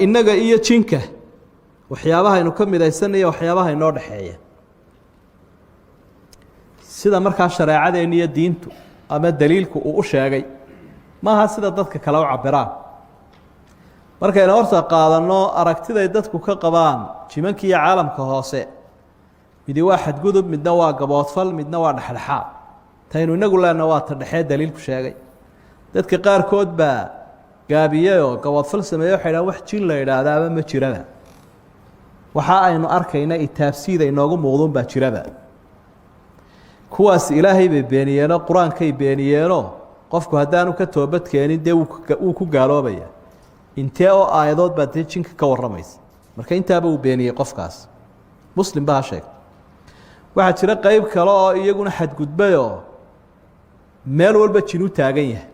innaga iyo jinka waxyaabahaynu ka midaysanaya waxyaabaha inoo dhexeeya sida markaa shareecadeena iyo diintu ama daliilku uu u sheegay maaha sida dadka kale u cabiraan markaynu horta qaadanno aragtiday dadku ka qabaan jimanka iyo caalamka hoose midi waa xadgudub midna waa gaboodfal midna waa dhexdhexaad taynu inagu leenna waa ta dhexee daliilku sheegay dadka qaarkood baa gaabiyey oo gaboodfal sameeye waxay dhahan wax jin la yidhaahdaaba ma jiraba waxa aynu arkayna itaabsiida inoogu muuqduun baa jiraba kuwaas ilaahay bay beeniyeenoo qur-aankay beeniyeenoo qofku haddaanu ka toobad keenin dee wuu ku gaaloobaya intee oo aayadood baa dee jinka ka warramaysa marka intaaba uu beeniyey qofkaas muslim baa sheeg waxaa jira qeyb kale oo iyaguna xadgudbayoo meel walba jin u taagan yahay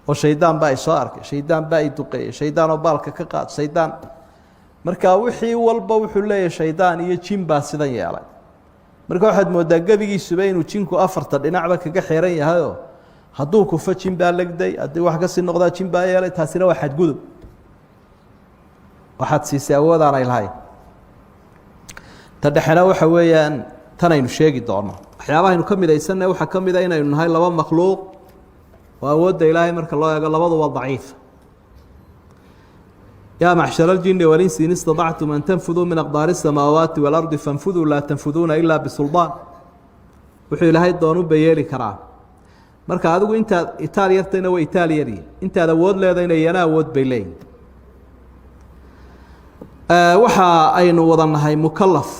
oo shaydaan baa isoo arkay shaydaan baa i duqeeyey shaydaan oo baalka ka qaad shaydaan marka wixii walba wuxuu leeyahay shaydaan iyo jin baa sidan yeelay marka waxaad moodaa gebigiisuba inuu jinku afarta dhinacba kaga xiran yahayoo hadduu kufo jin baa legday haddii wax kasii noqdaa jin baa yeelay taasina waa xadgudub waxaad siisay awood aanay lahayn ta dhexena waxa weeyaan tanaynu sheegi doono waxyaabahaynu ka midaysanna waxaa ka mida inaynu nahay laba makhluuq oo awoodda ilaahay marka loo eego labaduba daciifa yaa macshara aljini walinsi in istaطactum an tanfuduu min aqdaari الsamaawaati waalardi fanfuduu laa tanfuduuna ilaa bisuldaan wuxuu ilaahay doonu ba yeeli karaa marka adigu intaad itaal yartayna waa itaal yaryi intaad awood leedayna iyana awood bay leeyihin waxa aynu wada nahay mukalaf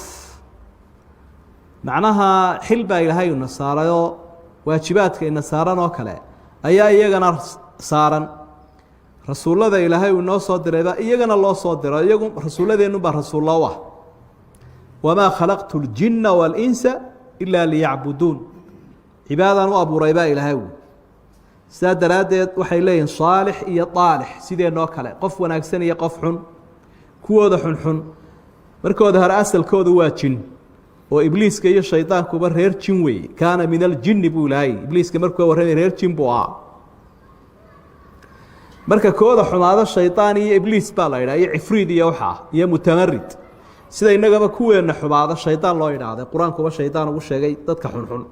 macnaha xil baa ilaahay una saarayoo waajibaadka ina saaran oo kale ayaa iyagana saaran rasuullada ilaahay uu noo soo dirayba iyagana loo soo diro iyagu rasuulladeennu baa rasuullo u ah wamaa khalaqtu اljinna wاlinsa ilaa liyacbuduun cibaadaan u abuuray baa ilaahay wi sidaa daraaddeed waxay leeyihin saalix iyo aalix sideenoo kale qof wanaagsan iyo qof xun kuwooda xunxun markooda hore asalkoodu waa jin oo ibliiska iyo shaydaankuba reer jin weeye kaana min aljinni buu ilaahay ibliiska markuu warramay reer jin buu ahaa marka kooda xumaado shaydaan iyo ibliis baa la yidhaha iyo cifriid iyo waxaa iyo mutamarid sida innagaba kuweenna xumaado shaydaan loo yidhaahday qur-aankuba shaydaan ugu sheegay dadka xunxun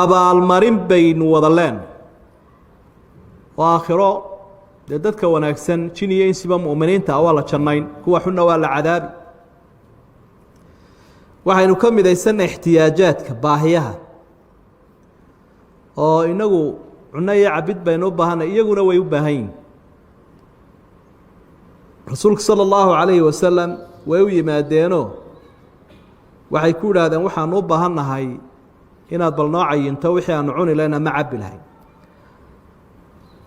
abaalmarin baynu wada leen oo aakhiro dee dadka wanaagsan jin iyo insiba mu'miniinta ah waa la jannayn kuwa xunna waa la cadaabi waxaynu ka midaysanna ixtiyaajaadka baahiyaha oo inagu cunno iyo cabid baynu u baahanay iyaguna way u baahan yihin rasuulku salى اllahu عalayhi wasalam way u yimaadeenoo waxay ku idhaahdeen waxaanu u baahan nahay inaad bal noo cayinto wixii aanu cuni lahayn ama cabbi lahayn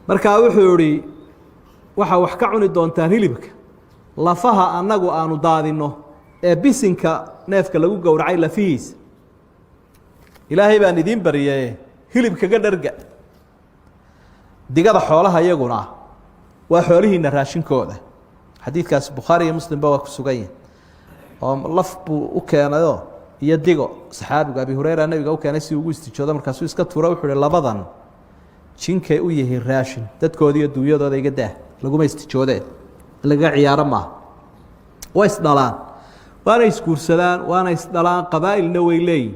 markaa wuxuu ihi waxaa wax ka cuni doontaan hilibka lafaha annagu aanu daadinno ee bisinka neefka lagu gowracay lafihiisa ilaahay baan idiin bariyee hilibkaga dharga digada xoolaha iyaguna waa xoolihiina raashinkooda xadiidkaasi bukhaari iyo muslimba waa ku sugan yihin oo laf buu u keenayoo iyo digo saxaabigu abi hureyra nebiga u keenay si ugu istijoodo markaasuu iska tuura wuxuu uhi labadan jinkay u yihiin raashin dadkooda iyo duunyadooda iga daah laguma istijoodeen laga ciyaaro maaha way isdhalaan waana isguursadaan waana isdhalaan qabaa'ilna way leeyihin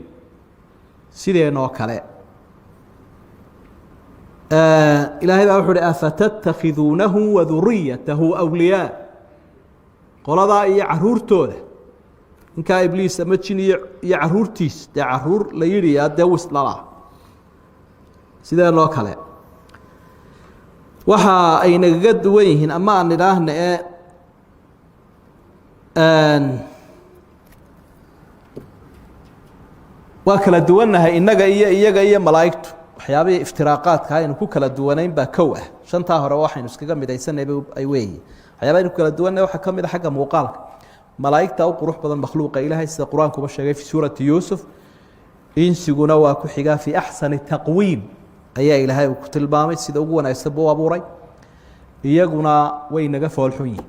sideenoo kale ilaahay baa wuxu uhi afatattakhiduunahu waduriyatahu awliyaa qoladaa iyo caruurtooda ninkaa ibliis ama jin iyo caruurtiis dee caruur la yidhi dee wisdhala sideenoo kale waxa ay nagaga duwan yihiin ama aan idhaahna waa kala duwannahay innaga iyo iyaga iyo malaa'igtu waxyaabihii iftiraaqaadka aynu ku kala duwanayn baa kow ah shantaa hore waxaynu iskaga midaysanay ay weeyi waxyaaba aynu kala duwannahay waxaa ka mid a xagga muuqaalka malaa'igta u qurux badan makhluuqa ilaahay sida qur-aankuba sheegay fi suurati yuusuf insiguna waa ku xigaa fii axsani taqwiim ayaa ilaahay uu ku tilmaamay sida ugu wanaagsan buu abuuray iyaguna way naga foolxun yihin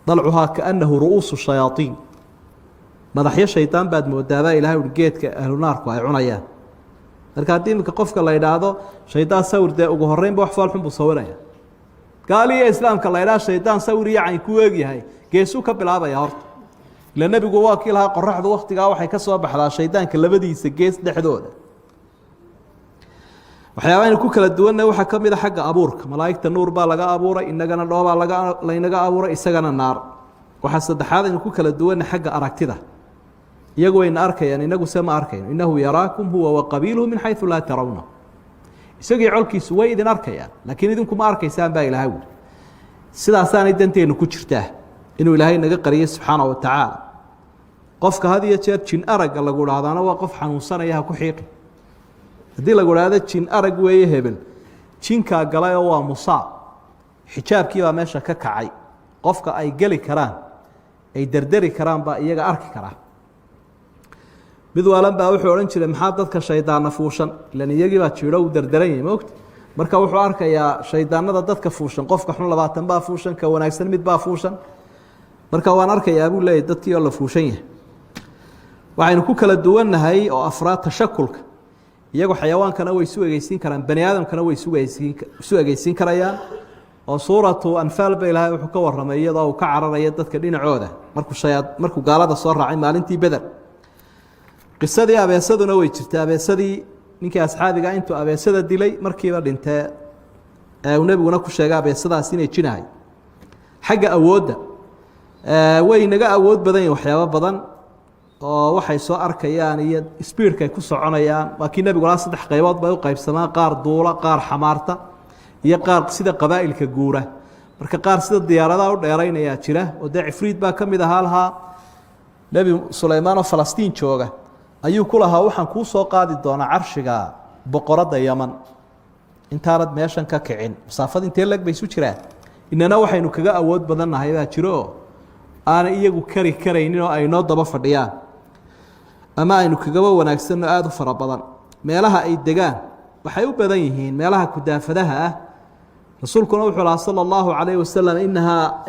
dalcuhaa kaannahu ru'uusu shayaaiin madaxyo shaydaan baad moodaabaa ilahay uhi geedka ahlu naarku ay cunayaan marka haddii iminka qofka la yidhaahdo shaydaan sawir dee ugu horreynba wax foolxun buu sawiraya gaaliya islaamka la yidhaha shaydaan sawir iyo cayn ku eegyahay geesuu ka bilaabaya horta ila nebigu waa kii lahaa qoraxdu waktigaa waxay ka soo baxdaa shaydaanka labadiisa gees dhexdooda waxyaaba aynu ku kala duwanna waxaa ka mid a xagga abuurka malaa'igta nuur baa laga abuuray inagana dhoobaa laynaga abuuray isagana naar waxaa saddexaad aynu ku kala duwanna xagga aragtida iyagu wayna arkayaan inagu se ma arkayno innahu yaraakum huwa waqabiiluhu min xaysu laa tarawna isagii colkiisu way idin arkayaan laakiin idinku ma arkaysaan baa ilaahay wuri sidaasaanay danteennu ku jirtaa inuu ilaahay naga qariyo subxaana wa tacaala qofka had iyo jeer jin aragga lagu dhahdaana waa qof xanuunsanaya ha ku xiiqi haddii lagu dhahdo jin arag weeye hebel jinkaa galayoo waa musaab xijaabkii baa meesha ka kacay qofka ay geli karaan ay derderi karaan baa iyaga arki karaa mid waalan baa wuxuu odhan jiray maxaa dadka shaydaanna fuushan ilan iyagii baa jiidho u derderan yahay maogta marka wuxuu arkayaa shaydaanada dadka fuushan qofka xun 20 baa fuushan ka wanaagsan mid baa fuushan marka waan arkayaa buu leeyahay dadkii oo la fuushan yahay waxaynu ku kala duwannahay oo afraad tashakulka iyagu xayawaankana way isu egeysiin karaan bani aadamkana way isu egeysiin karayaan oo suuratu anfaal ba ilaahay wuxuu ka warramay iyadoo uu ka cararaya dadka dhinacooda markuu gaalada soo raacay maalintii beder qisadii abeesaduna way jirtaa abeesadii ninkii asxaabiga intuu abeesada dilay markiiba dhintee uu nebiguna ku sheegay abeesadaas inay jinahay xagga awoodda way naga awood badan yihin waxyaabo badan oo waxay soo arkayaan iyo speedka ay ku soconayaan waa kii nebiguna 3 qaybood bay u qaybsamaan qaar duula qaar xamaarta iyo qaar sida qabaa'ilka guura marka qaar sida diyaaradaha u dheeraynaya jira oo dee cifriid baa ka mid ahaa lahaa nebi sulaymaan oo falastiin jooga ayuu ku lahaa waxaan kuu soo qaadi doonaa carshiga boqoradda yaman intaanad meeshan ka kicin masaafad intee lag bay isu jiraan inana waxaynu kaga awood badannahay baa jiro oo aanay iyagu kari karaynin oo ay noo daba fadhiyaan ama aynu kagaba wanaagsanno aada u fara badan meelaha ay degaan waxay u badan yihiin meelaha kudaafadaha ah rasuulkuna wuxuu lahaa sala allahu calayhi wasalam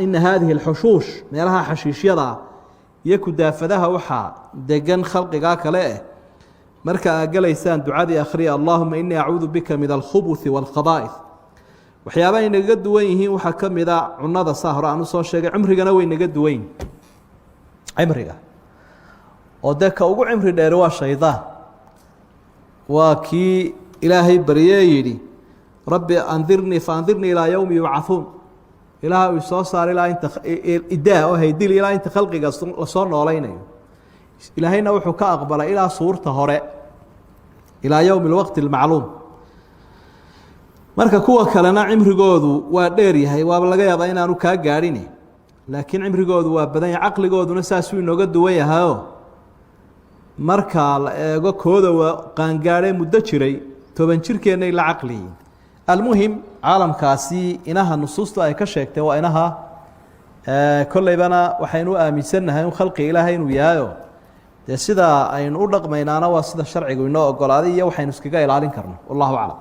ina haadihi alxushuush meelaha xashiishyada iyo kudaafadaha waxaa degan khalqigaa kale eh marka aad galaysaan ducadii akhriya allahuma inii acuudu bika min alkhubuthi waalkhabaa'ith waxyaabaha ay naga duwan yihiin waxaa ka mid a cunada saa hore aan u soo sheegay cimrigana way naga duwan yihin cimriga oo dee ka ugu cimri dheeri waa shaydaan waa kii ilaahay baryee yidhi rabbi andirnii faandirnii ilaa yowmi yubcahuun ilaah uu soo saar ilaa inta idaa oo haydil ilaa inta khalqiga lasoo noolaynayo ilaahayna wuxuu ka aqbalay ilaa suurta hore ilaa yowmi alwaqti almacluum marka kuwa kalena cimrigoodu waa dheer yahay waaba laga yaabaa inaanu kaa gaadhin laakiin cimrigoodu waa badan yahay caqligooduna saasuu inooga duwan yahayo marka la eego kooda waa qaangaadhee muddo jiray 10 jirkeennay la caqliyiin almuhim caalamkaasi inaha nusuustu ay ka sheegtay waa inaha kollaybana waxaynu aaminsannahay in khalqi ilaahay inuu yahayo dee sidaa aynu u dhaqmaynaana waa sida sharcigu inoo ogolaaday iyo waxaynu iskaga ilaalin karno wallahu aclam